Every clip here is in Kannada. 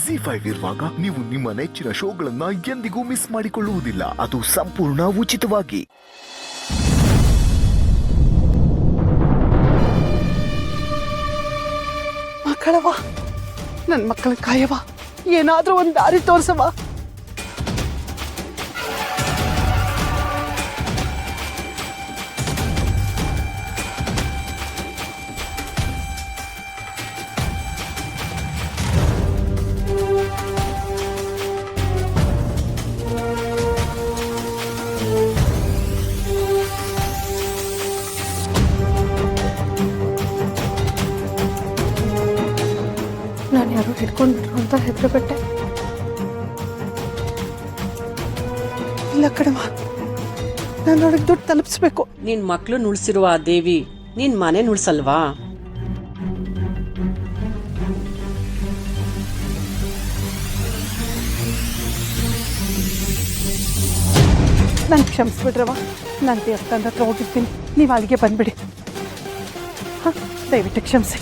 ZEE5 ಇರುವಾಗ ನೀವು ನಿಮ್ಮ ನೆಚ್ಚಿನ ಶೋಗಳನ್ನ ಎಂದಿಗೂ ಮಿಸ್ ಮಾಡಿಕೊಳ್ಳುವುದಿಲ್ಲ. ಅದು ಸಂಪೂರ್ಣ ಉಚಿತವಾಗಿ. ಮಕ್ಕಳವ, ನನ್ನ ಮಕ್ಕಳ ಕಾಯವ, ಏನಾದ್ರೂ ಒಂದು ದಾರಿ ತೋರ್ಸವ. ನಾನು ಯಾರು ಹಿಡ್ಕೊಂಡ್ಬಿಟ್ರು ಅಂತ ಹೆದರಪಟ್ಟೆ. ಇಲ್ಲ ಕಣವ, ನಾನೊಳಗೆ ದುಡ್ಡು ತಲುಪಿಸ್ಬೇಕು. ನಿನ್ ಮಕ್ಳು ನುಳ್ಸಿರುವ ಆ ದೇವಿ ನಿನ್ ಮನೆ ನುಳ್ಸಲ್ವಾ? ನಾನು ಕ್ಷಮಿಸ್ಬಿಡ್ರವ. ನಾನು ದೇವಸ್ಥಾನದ ಹತ್ರ ಹೋಗಿರ್ತೀನಿ, ನೀವು ಅಲ್ಲಿಗೆ ಬಂದ್ಬಿಡಿ. ಹಾಂ, ದಯವಿಟ್ಟು ಕ್ಷಮಿಸಿ.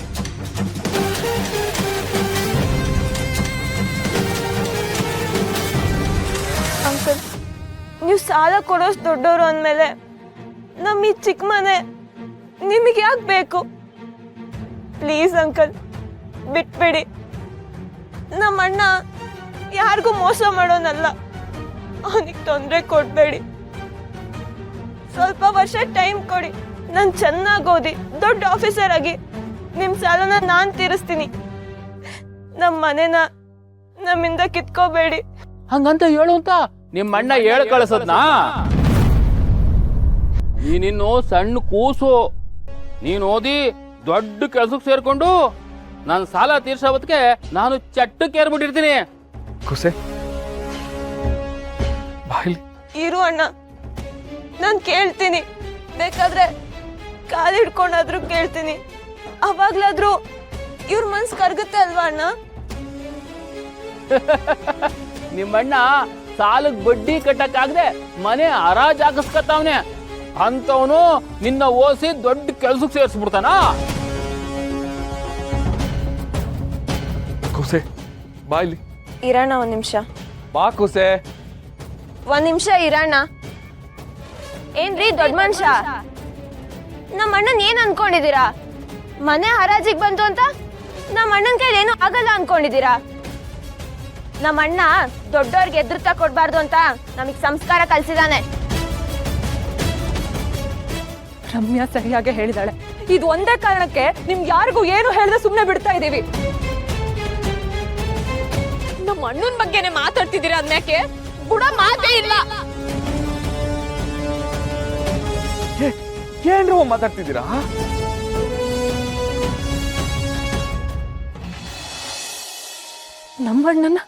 ಅಂಕಲ್, ನೀವು ಸಾಲ ಕೊಡೋಷ್ಟು ದೊಡ್ಡವರು ಅಂದಮೇಲೆ ನಮ್ಮ ಈ ಚಿಕ್ಕ ಮನೆ ನಿಮಗೆ ಯಾಕೆ ಬೇಕು? ಪ್ಲೀಸ್ ಅಂಕಲ್, ಬಿಟ್ಬಿಡಿ. ನಮ್ಮ ಅಣ್ಣ ಯಾರಿಗೂ ಮೋಸ ಮಾಡೋನಲ್ಲ, ಅವನಿಗೆ ತೊಂದರೆ ಕೊಡಬೇಡಿ. ಸ್ವಲ್ಪ ವರ್ಷ ಟೈಮ್ ಕೊಡಿ, ನಾನು ಚೆನ್ನಾಗಿ ಓದಿ ದೊಡ್ಡ ಆಫೀಸರ್ ಆಗಿ ನಿಮ್ಮ ಸಾಲನ ನಾನು ತೀರಿಸ್ತೀನಿ. ನಮ್ಮ ಮನೆನ ನಮ್ಮಿಂದ ಕಿತ್ಕೋಬೇಡಿ. ಹಂಗಂತ ಹೇಳು ಅಂತ ನಿಮ್ಮ ಅಣ್ಣ ಹೇಳ ಕಳಿಸದ್ನಾ? ನೀನಿನ್ನು ಸಣ್ಣ ಕೂಸು, ನೀನ್ ಓದಿ ದೊಡ್ಡ ಕೆಲ್ಸಕ್ಕೆ ಸೇರ್ಕೊಂಡು ನನ್ನ ಸಾಲ ತೀರ್ಸೋದಕ್ಕೆ ನಾನು ಚಟ್ಟಕ್ಕೆ ಏರ್ಬಿಟ್ಟಿರ್ತೀನಿ. ಕುಸೆ ಬಾಯ್ಲಿ ಇರು ಅಣ್ಣ, ನಾನು ಕೇಳ್ತೀನಿ. ಬೇಕಾದ್ರೆ ಕಾಲು ಹಿಡ್ಕೊಂಡಾದ್ರೂ ಕೇಳ್ತೀನಿ. ಅವಾಗ್ಲಾದ್ರೂ ಇವ್ರ ಮನ್ಸು ಕರ್ಗುತ್ತೆ ಅಲ್ವಾ ಅಣ್ಣ? ನಿಮ್ಮಣ್ಣ ಸಾಲಕ್ ಬಡ್ಡಿ ಕಟ್ಟಕ್ಕಾಗದೆ ಮನೆ ಹರಾಜ್ ಹಾಕಿಸ್ಕತ್ತವನೆ ಅಂತವನು ನಿನ್ನ ಓಸಿ ದೊಡ್ಡ ಕೆಲ್ಸಕ್ಕೆ ಸೇರಿಸ್ಬಿಡ್ತಾನ. ಕುಸೆ ಬಾಯ್ಲಿ. ಇರೋಣ ಒಂದ್ ನಿಮಿಷ. ಬಾ ಕುಸೆ. ಒಂದ್ ನಿಮಿಷ ಇರೋಣ. ಏನ್ರಿ ದೊಡ್ಡ ಮನುಷ್ಯ, ನಮ್ಮ ಅಣ್ಣನ್ ಏನ್ ಅನ್ಕೊಂಡಿದೀರಾ? ಮನೆ ಹರಾಜಿಗೆ ಬಂತು ಅಂತ ನಮ್ಮ ಅಣ್ಣನ ಕೈಲಿ ಏನು ಆಗಲ್ಲ ಅನ್ಕೊಂಡಿದೀರಾ? ನಮ್ಮ ಅಣ್ಣ ದೊಡ್ಡವ್ರಿಗೆ ಎದುರುತ್ತಾ ಕೊಡ್ಬಾರ್ದು ಅಂತ ನಮಗ್ ಸಂಸ್ಕಾರ ಕಲ್ಸಿದಾನೆ. ರಮ್ಯಾ ಸರಿಯಾಗಿ ಹೇಳಿದಾಳೆ. ಇದು ಒಂದೇ ಕಾರಣಕ್ಕೆ ನಿಮ್ಗೆ ಯಾರಿಗೂ ಏನು ಹೇಳದೆ ಸುಮ್ಮನೆ ಬಿಡ್ತಾ ಇದೀವಿ. ನಮ್ಮ ಅಣ್ಣನ ಬಗ್ಗೆನೆ ಮಾತಾಡ್ತಿದ್ದೀರಾ ಅದ್ಮ್ಯಾಕೆ? ಬುಡ ಮಾತೇ ಇಲ್ಲ. ಏನ್ರು ಮಾತಾಡ್ತಿದ್ದೀರಾ? ನಮ್ಮಣ್ಣನ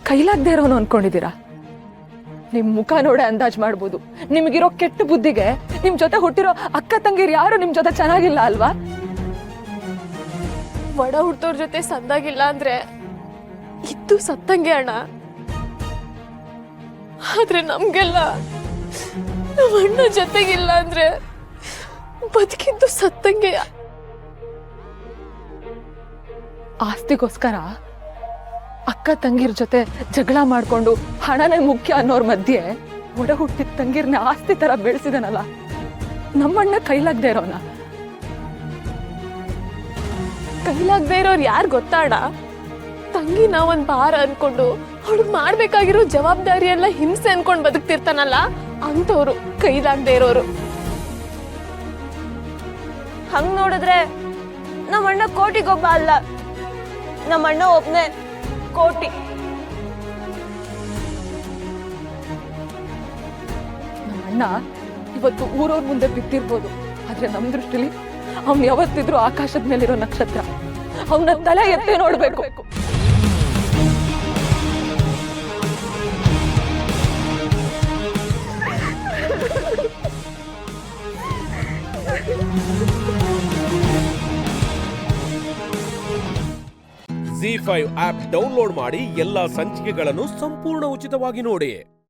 ಕೈಲಾಗದೆ ಇರೋನು ಅನ್ಕೊಂಡಿದ್ದೀರಾ? ನಿಮ್ ಮುಖ ನೋಡೆ ಅಂದಾಜ್ ಮಾಡ್ಬೋದು. ನಿಮ್ಗಿರೋ ಕೆಟ್ಟ ಬುದ್ಧಿಗೆ ನಿಮ್ ಜೊತೆ ಹುಟ್ಟಿರೋ ಅಕ್ಕ ತಂಗಿರು ಯಾರು ನಿಮ್ ಜೊತೆ ಚೆನ್ನಾಗಿಲ್ಲ ಅಲ್ವಾ? ಒಡ ಹುಟ್ಟೋರ್ ಜೊತೆ ಸಂದಾಗಿಲ್ಲ ಅಂದ್ರೆ ಇದ್ದು ಸತ್ತಂಗೆ ಅಣ್ಣ. ಆದ್ರೆ ನಮ್ಗೆಲ್ಲ ನಮ್ಮ ಅಣ್ಣ ಜೊತೆಗಿಲ್ಲ ಅಂದ್ರೆ ಬದುಕಿದ್ದು ಸತ್ತಂಗೆ. ಆಸ್ತಿಗೋಸ್ಕರ ಅಕ್ಕ ತಂಗಿರ ಜೊತೆ ಜಗಳ ಮಾಡ್ಕೊಂಡು ಹಣನೇ ಮುಖ್ಯ ಅನ್ನೋರ್ ಮಧ್ಯೆ ಒಡ ಹುಟ್ಟಿದ ತಂಗಿರ್ನ ಆಸ್ತಿ ತರ ಬೆಳೆಸಿದನಲ್ಲ ನಮ್ಮಣ್ಣ. ಕೈಲಾಗದೆ ಇರೋನ ಕೈಲಾಗದೆ ಇರೋರು ಯಾರು ಗೊತ್ತಾಡ? ತಂಗಿ ನಾವೊಂದ್ ಭಾರ ಅನ್ಕೊಂಡು ಅವ್ಳಿಗೆ ಮಾಡ್ಬೇಕಾಗಿರೋ ಜವಾಬ್ದಾರಿ ಎಲ್ಲ ಹಿಂಸೆ ಅನ್ಕೊಂಡ್ ಬದುಕ್ತಿರ್ತಾನಲ್ಲ ಅಂತವ್ರು ಕೈಲಾಗದೆ ಇರೋರು. ಹಂಗ್ ನೋಡಿದ್ರೆ ನಮ್ಮ ಅಣ್ಣ ಕೋಟಿಗೊಬ್ಬ ಅಲ್ಲ, ನಮ್ಮ ಅಣ್ಣ ಒಬ್ನೇ ಕೋಟಿ. ನಮ್ಮಣ್ಣ ಇವತ್ತು ಊರವ್ರ ಮುಂದೆ ಬಿತ್ತಿರ್ಬೋದು, ಆದ್ರೆ ನಮ್ ದೃಷ್ಟಿಲಿ ಅವ್ನು ಯಾವತ್ತಿದ್ರು ಆಕಾಶದ ಮೇಲಿರೋ ನಕ್ಷತ್ರ. ಅವನ ತಲೆ ಎತ್ತಿ ನೋಡ್ಬೇಕು. ZEE5 ಆಪ್ ಡೌನ್ಲೋಡ್ ಮಾಡಿ ಎಲ್ಲಾ ಸಂಚಿಕೆಗಳನ್ನು ಸಂಪೂರ್ಣ ಉಚಿತವಾಗಿ ನೋಡಿ.